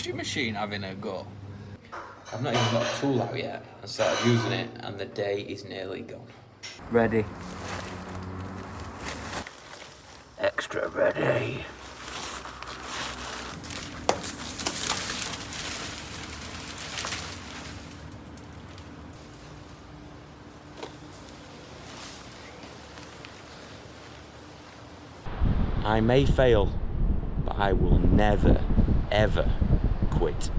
washing machine having a go. I've not even got a tool out yet. I started using it and the day is nearly gone. Ready. Extra ready. I may fail, but I will never, ever quit.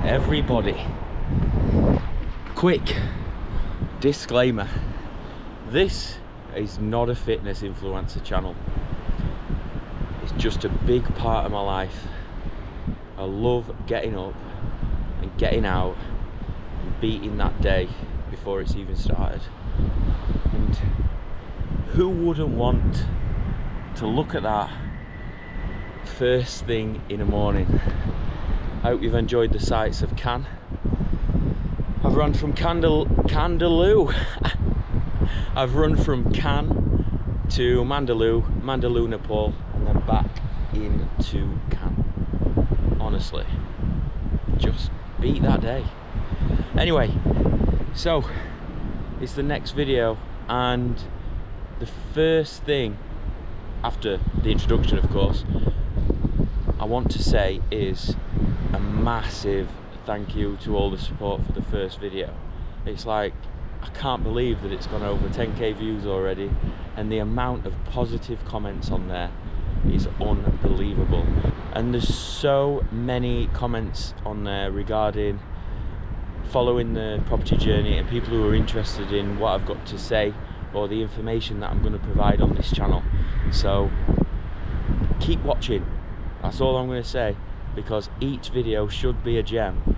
Everybody, quick disclaimer, this is not a fitness influencer channel. It's just a big part of my life. I love getting up and getting out and beating that day before it's even started. And who wouldn't want to look at that first thing in the morning? I hope you've enjoyed the sights of Cannes. I've run from Candeloo. I've run from Cannes to Mandalou, Nepal, and then back into Cannes. Honestly, just beat that day. Anyway, so it's the next video, and the first thing after the introduction, of course, I want to say is a massive thank you to all the support for the first video. It's like, I can't believe that it's gone over 10k views already, and the amount of positive comments on there is unbelievable. And there's so many comments on there regarding following the property journey and people who are interested in what I've got to say or the information that I'm going to provide on this channel. So keep watching, that's all I'm going to say, because each video should be a gem.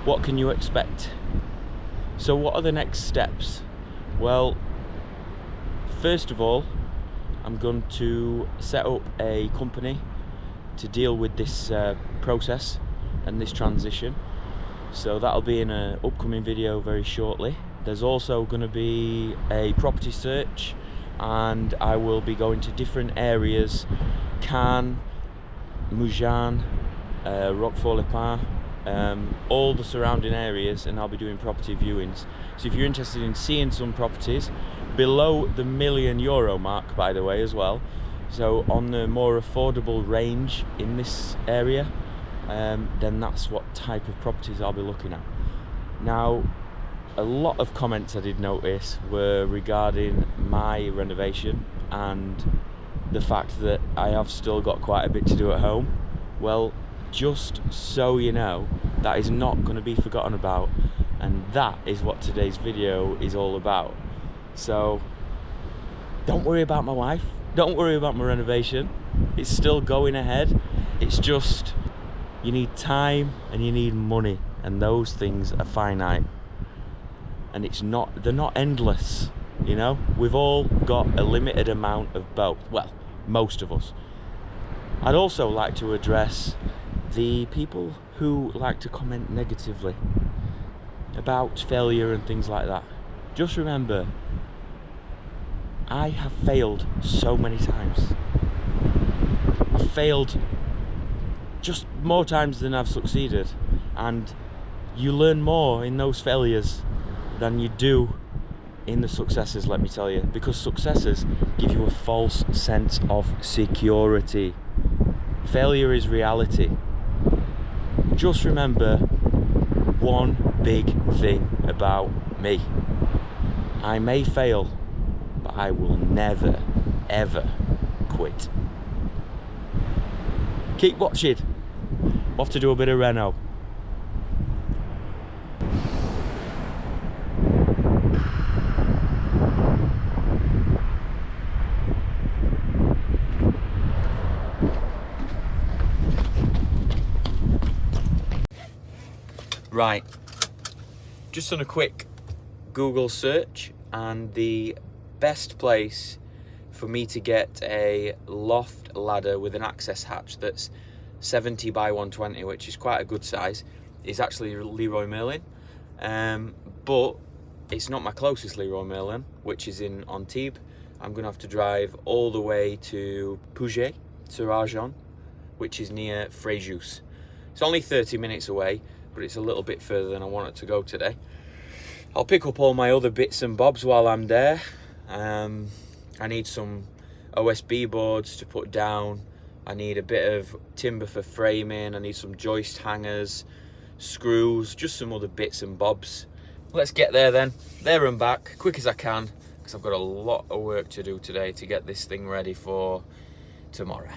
What can you expect? So what are the next steps? Well, first of all, I'm going to set up a company to deal with this process and this transition. So that'll be in an upcoming video very shortly. There's also going to be a property search, and I will be going to different areas: Cannes, Mougins, Roquefort-les-Pins, all the surrounding areas, and I'll be doing property viewings. So if you're interested in seeing some properties below the €1 million mark, by the way, as well, So on the more affordable range in this area, then that's what type of properties I'll be looking at. Now, a lot of comments I did notice were regarding my renovation and the fact that I have still got quite a bit to do at home. Well, just so you know, that is not going to be forgotten about, and that is what today's video is all about. So don't worry about my wife, don't worry about my renovation, it's still going ahead. It's just you need time and you need money, and those things are finite, and they're not endless, you know. We've all got a limited amount of both, well, most of us. I'd also like to address the people who like to comment negatively about failure and things like that. Just remember, I have failed so many times. I've failed just more times than I've succeeded, and you learn more in those failures than you do in the successes, let me tell you, because successes give you a false sense of security. Failure is reality. Just remember one big thing about me: I may fail, but I will never ever quit. Keep watching. Off to do a bit of reno. Right, just done a quick Google search, and the best place for me to get a loft ladder with an access hatch that's 70 by 120, which is quite a good size, is actually Leroy Merlin. But it's not my closest Leroy Merlin, which is in Antibes. I'm going to have to drive all the way to Puget, sur Argens, which is near Fréjus. It's only 30 minutes away, but it's a little bit further than I want it to go today. I'll pick up all my other bits and bobs while I'm there. I need some OSB boards to put down. I need a bit of timber for framing. I need some joist hangers, screws, just some other bits and bobs. Let's get there then, there and back, quick as I can, because I've got a lot of work to do today to get this thing ready for tomorrow.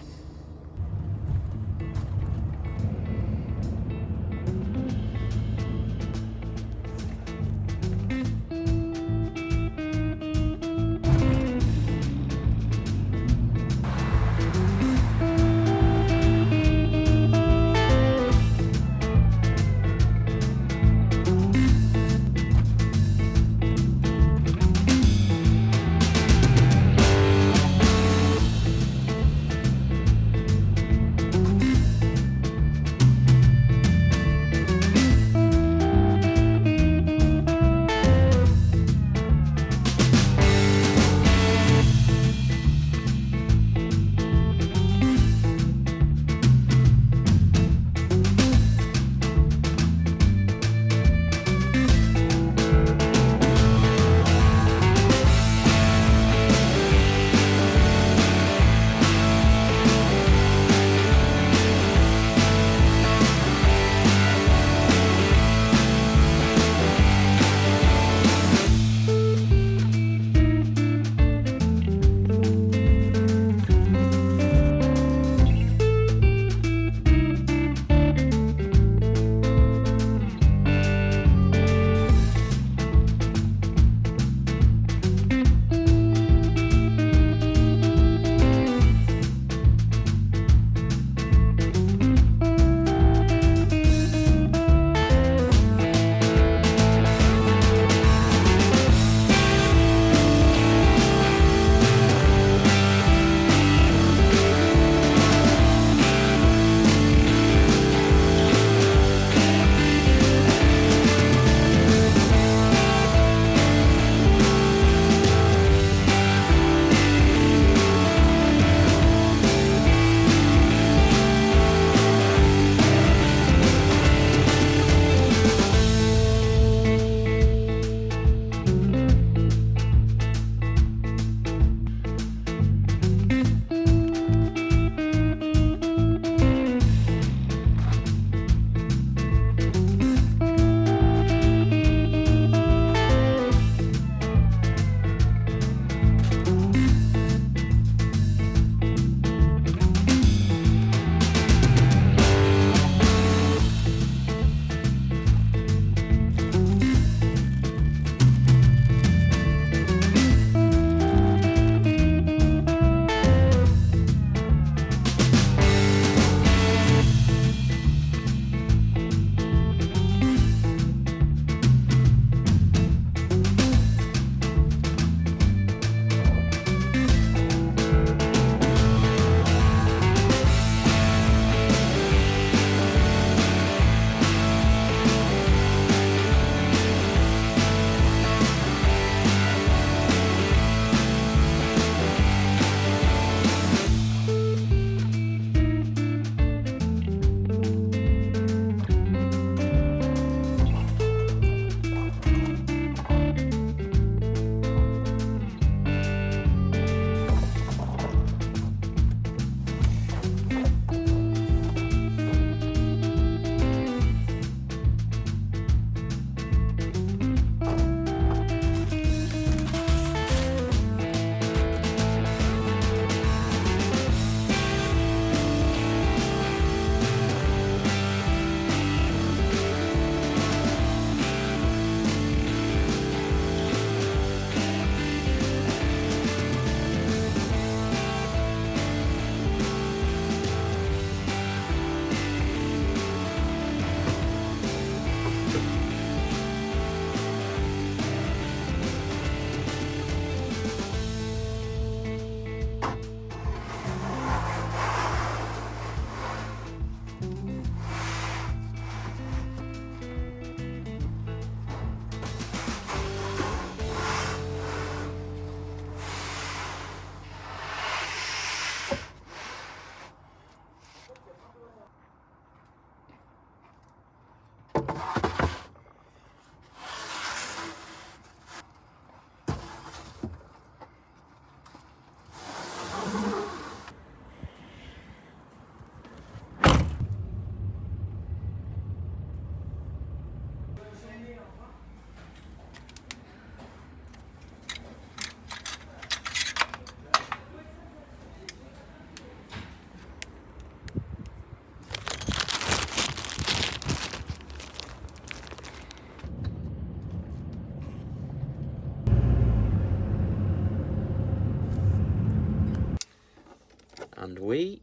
we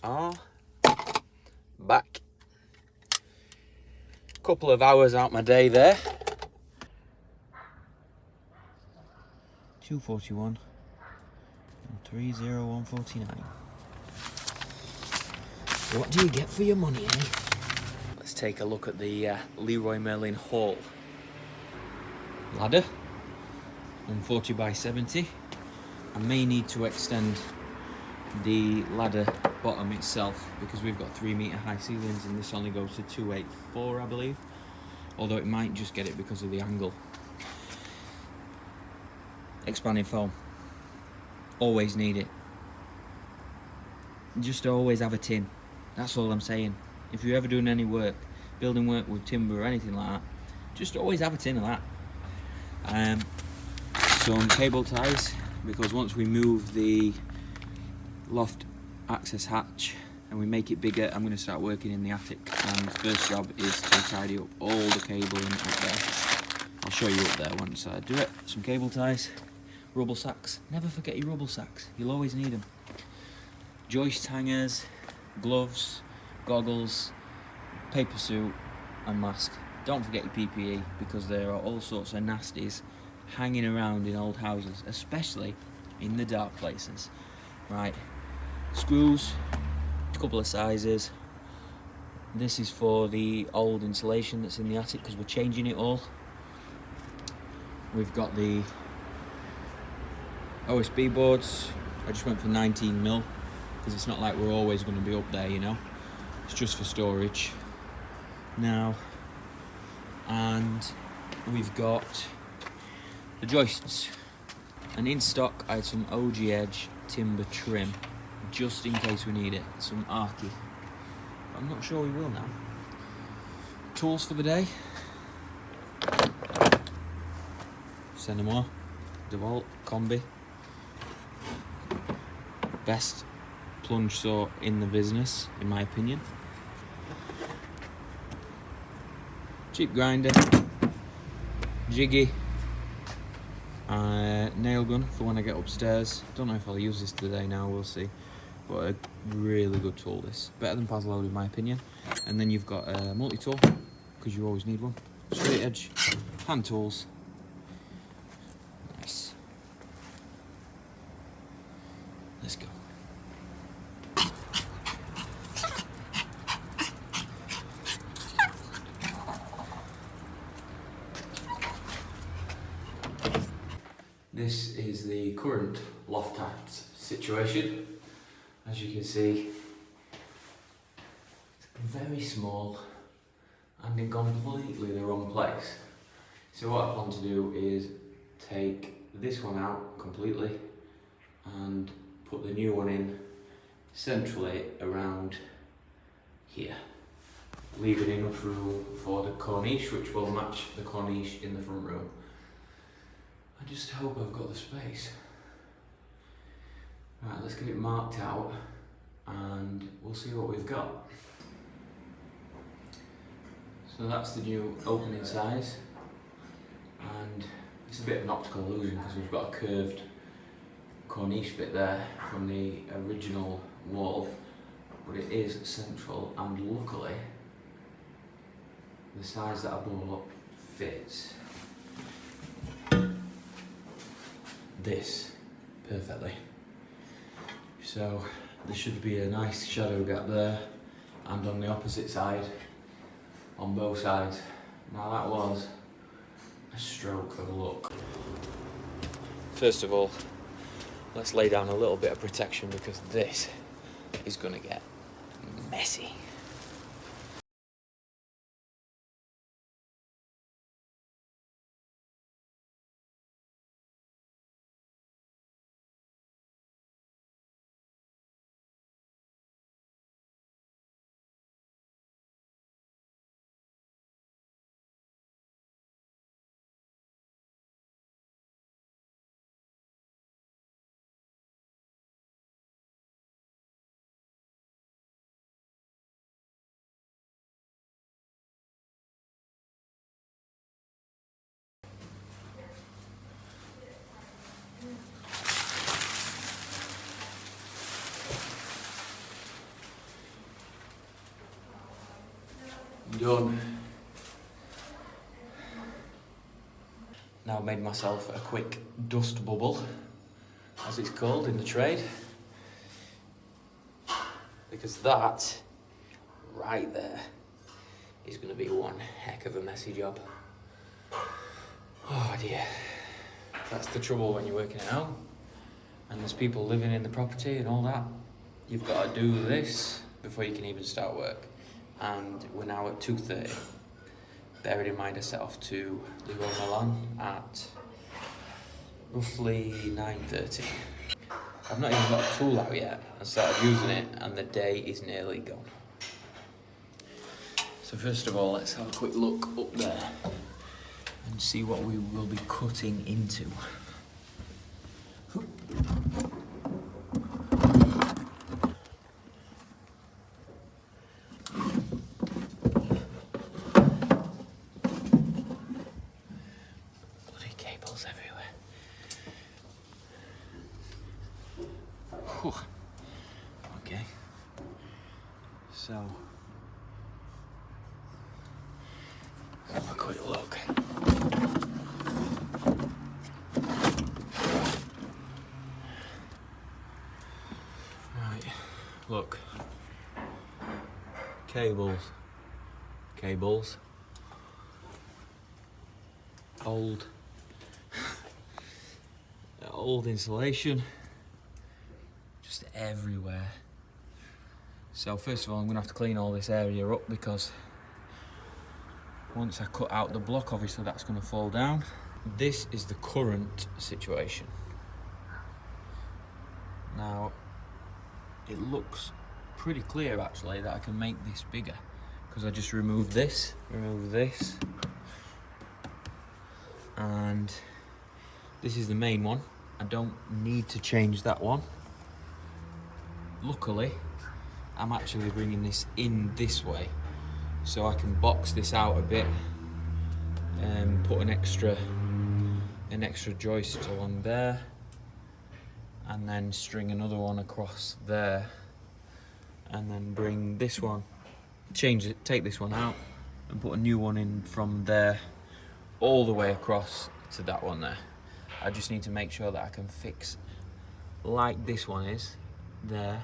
are back. Couple of hours out my day there. 2:41 and 3:01:49. What do you get for your money, eh? Let's take a look at the Leroy Merlin Hall. Ladder, 140 by 70. I may need to extend the ladder bottom itself because we've got 3 meter high ceilings and this only goes to 284, I believe. Although it might just get it because of the angle. Expanding foam. Always need it. Just always have a tin. That's all I'm saying. If you're ever doing any work, building work with timber or anything like that, just always have a tin of that. Some cable ties, because once we move the loft access hatch and we make it bigger, I'm going to start working in the attic, and the first job is to tidy up all the cabling up there. I'll show you up there once I do it. Some cable ties, rubble sacks. Never forget your rubble sacks, you'll always need them. Joist hangers, gloves, goggles, paper suit and mask. Don't forget your PPE, because there are all sorts of nasties hanging around in old houses, especially in the dark places. Right, screws, a couple of sizes. This is for the old insulation that's in the attic because we're changing it all. We've got the OSB boards. I just went for 19mm because it's not like we're always going to be up there, you know. It's just for storage now. And we've got the joists, and in stock I had some OG Edge timber trim just in case we need it. Some Arky, I'm not sure we will now. Tools for the day: Cinema, DeWalt Combi, best plunge saw in the business in my opinion. Cheap grinder, jiggy, nail gun for when I get upstairs. Don't know if I'll use this today now, we'll see. But a really good tool this. Better than Pazload in my opinion. And then you've got a multi-tool, because you always need one. Straight edge, hand tools. Nice. Let's go. This is the current loft height situation. As you can see, it's very small and in completely the wrong place. So what I plan to do is take this one out completely and put the new one in centrally around here, leaving enough room for the corniche, which will match the corniche in the front room. I just hope I've got the space. Right, let's get it marked out and we'll see what we've got. So that's the new opening size, and it's a bit of an optical illusion because we've got a curved corniche bit there from the original wall, but it is central, and luckily the size that I bought fits this perfectly. So there should be a nice shadow gap there and on the opposite side, on both sides. Now that was a stroke of luck. First of all, let's lay down a little bit of protection because this is going to get messy. Done. Now I've made myself a quick dust bubble, as it's called in the trade, because that right there is going to be one heck of a messy job. Oh dear. That's the trouble when you're working at home and there's people living in the property and all that. You've got to do this before you can even start work. And we're now at 2:30. Bearing in mind I set off to Leroy Merlin at roughly 9:30. I've not even got a tool out yet. I started using it and the day is nearly gone. So first of all, let's have a quick look up there and see what we will be cutting into. Bloody cables everywhere. Whew. Okay. So, let's have a quick look. Look, cables, old insulation, just everywhere. So first of all, I'm gonna have to clean all this area up because once I cut out the block, obviously that's gonna fall down. This is the current situation. Now, it looks pretty clear actually that I can make this bigger because I just remove this, and this is the main one. I don't need to change that one. Luckily, I'm actually bringing this in this way so I can box this out a bit and put an extra joist along there, and then string another one across there, and then bring this one, change it, take this one out and put a new one in from there all the way across to that one there. I just need to make sure that I can fix like this one is there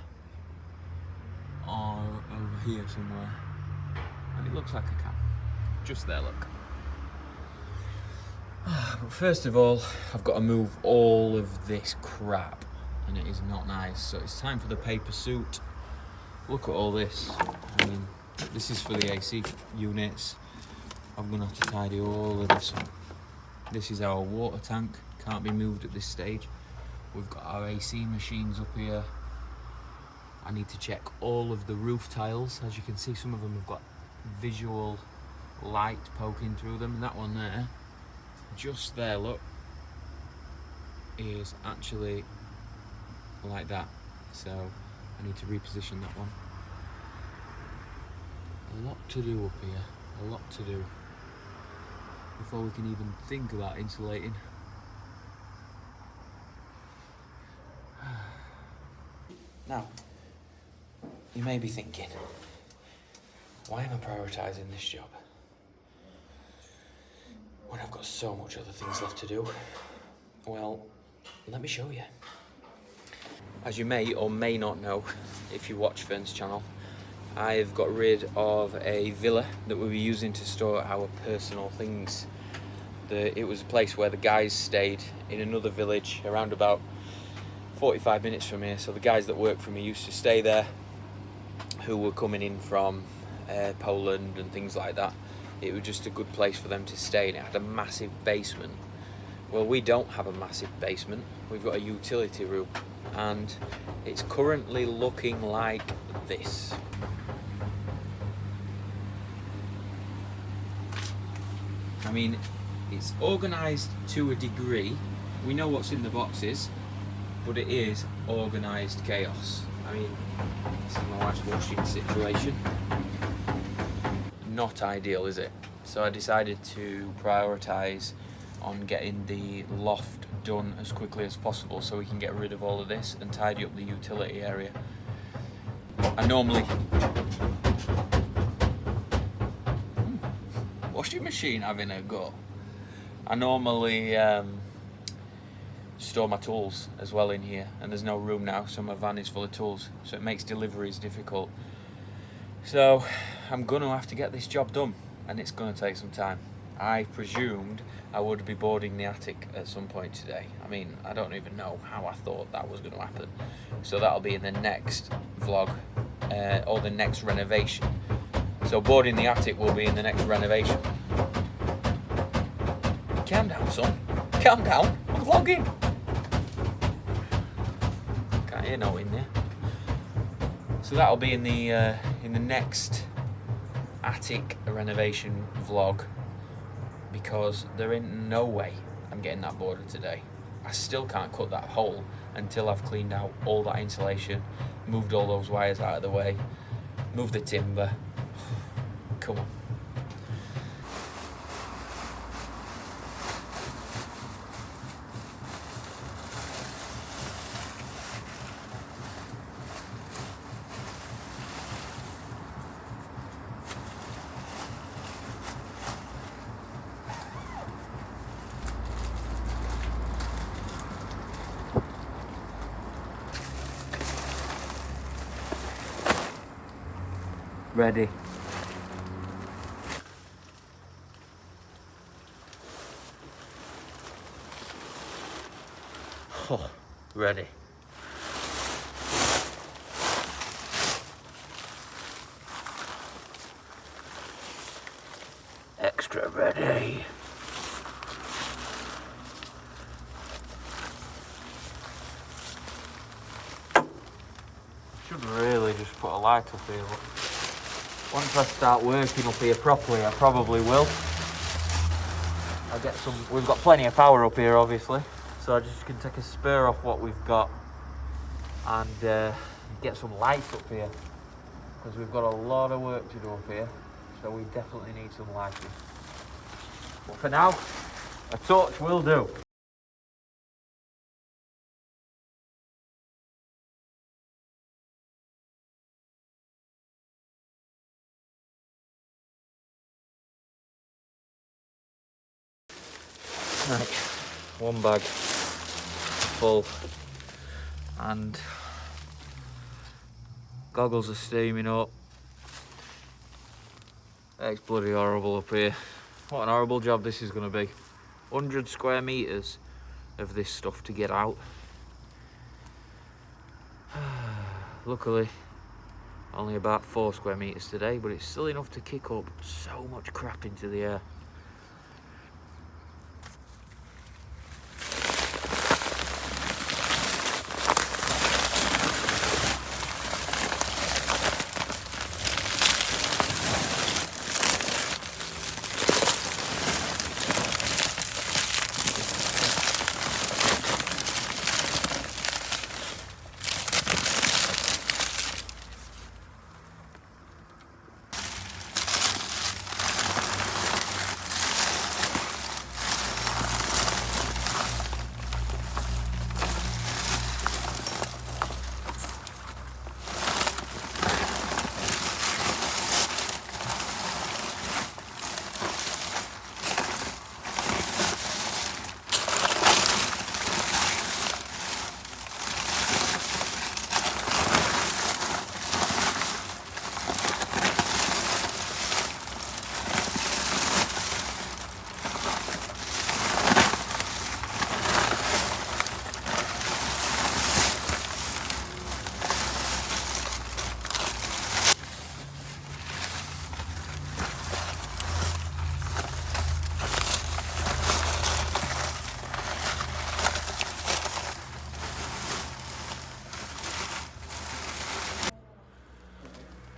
or over here somewhere, and it looks like I can. Just there, look. But first of all, I've got to move all of this crap, and it is not nice. So it's time for the paper suit. Look at all this. I mean, this is for the AC units. I'm gonna have to tidy all of this up. This is our water tank, can't be moved at this stage. We've got our AC machines up here. I need to check all of the roof tiles. As you can see, some of them have got visual light poking through them, and that one there, just there, look, is actually like that. So I need to reposition that one. A lot to do up here, a lot to do before we can even think about insulating. Now, you may be thinking, why am I prioritising this job when I've got so much other things left to do? Well, let me show you. As you may or may not know, if you watch Fern's channel, I've got rid of a villa that we were using to store our personal things. It was a place where the guys stayed in another village around about 45 minutes from here. So the guys that work for me used to stay there, who were coming in from Poland and things like that. It was just a good place for them to stay, and it had a massive basement. Well, we don't have a massive basement. We've got a utility room, and it's currently looking like this. I mean, it's organised to a degree. We know what's in the boxes, but it is organised chaos. I mean, this is my wife's washing situation. Not ideal, is it? So I decided to prioritise on getting the loft done as quickly as possible so we can get rid of all of this and tidy up the utility area. I normally washing machine having a go. I normally store my tools as well in here, and there's no room now, so my van is full of tools, so it makes deliveries difficult. So I'm gonna have to get this job done, and it's gonna take some time. I presumed I would be boarding the attic at some point today. I mean, I don't even know how I thought that was going to happen. So that'll be in the next vlog, or the next renovation. So boarding the attic will be in the next renovation. Calm down, son. Calm down. I'm vlogging. Can't hear no in there. So that'll be in the next attic renovation vlog, because there ain't no way I'm getting that boarded today. I still can't cut that hole until I've cleaned out all that insulation, moved all those wires out of the way, moved the timber. Come on. Ready. Oh, ready. Extra ready. Should really just put a light up here, but once I start working up here properly, I probably will. I'll get some. We've got plenty of power up here, obviously, so I just can take a spur off what we've got and get some lights up here, because we've got a lot of work to do up here, so we definitely need some lighting. But for now, a torch will do. Right, one bag full, and goggles are steaming up. It's bloody horrible up here. What an horrible job this is going to be. 100 square metres of this stuff to get out. Luckily, only about 4 square metres today, but it's still enough to kick up so much crap into the air.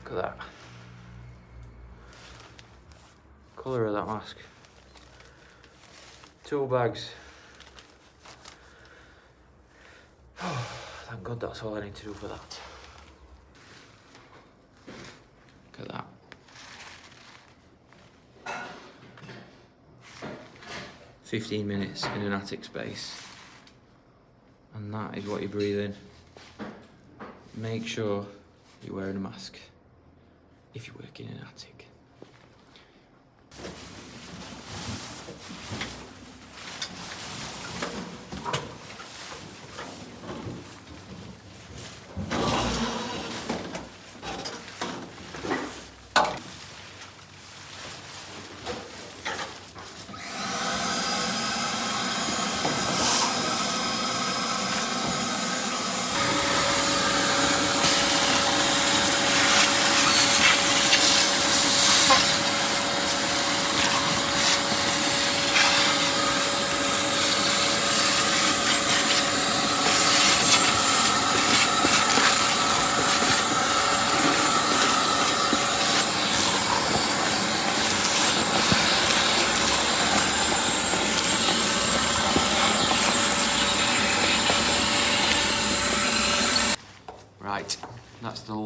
Look at that. Colour of that mask. 2 bags. Oh, thank God that's all I need to do for that. Look at that. 15 minutes in an attic space. And that is what you breathe in. Make sure you're wearing a mask if you work in an attic.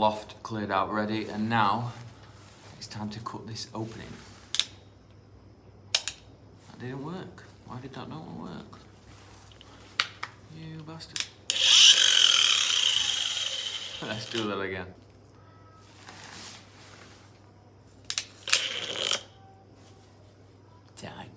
loft cleared out ready, and now it's time to cut this opening. That didn't work. Why did that not work? You bastard. Let's do that again. Time.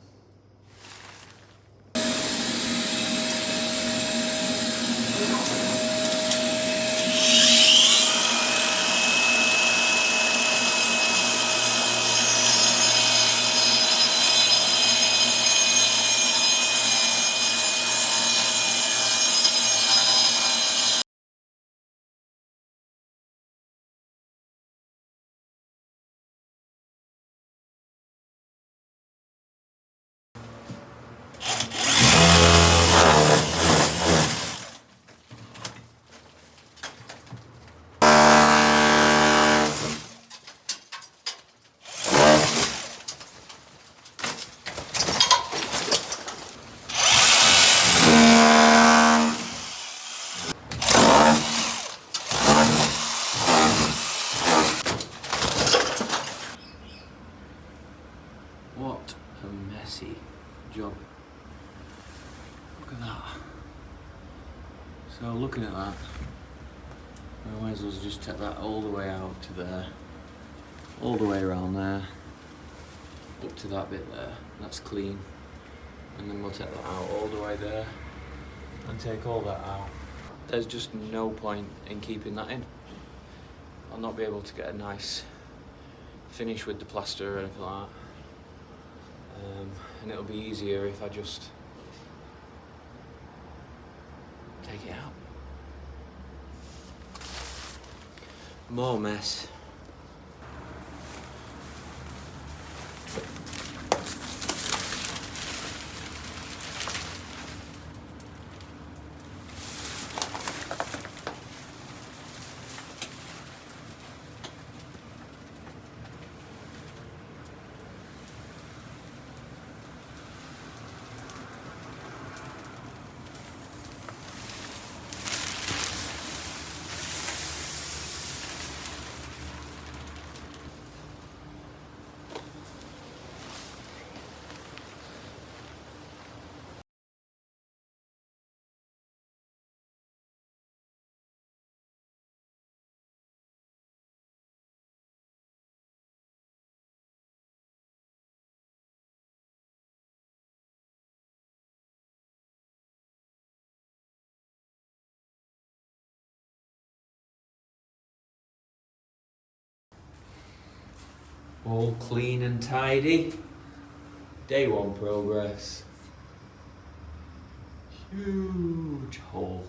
What a messy job. Look at that. So looking at that, I might as well just take that all the way out to there, all the way around there, up to that bit there. That's clean. And then we'll take that out all the way there and take all that out. There's just no point in keeping that in. I'll not be able to get a nice finish with the plaster or anything like that. And it'll be easier if I just take it out. More mess. All clean and tidy. Day one progress. Huge hole.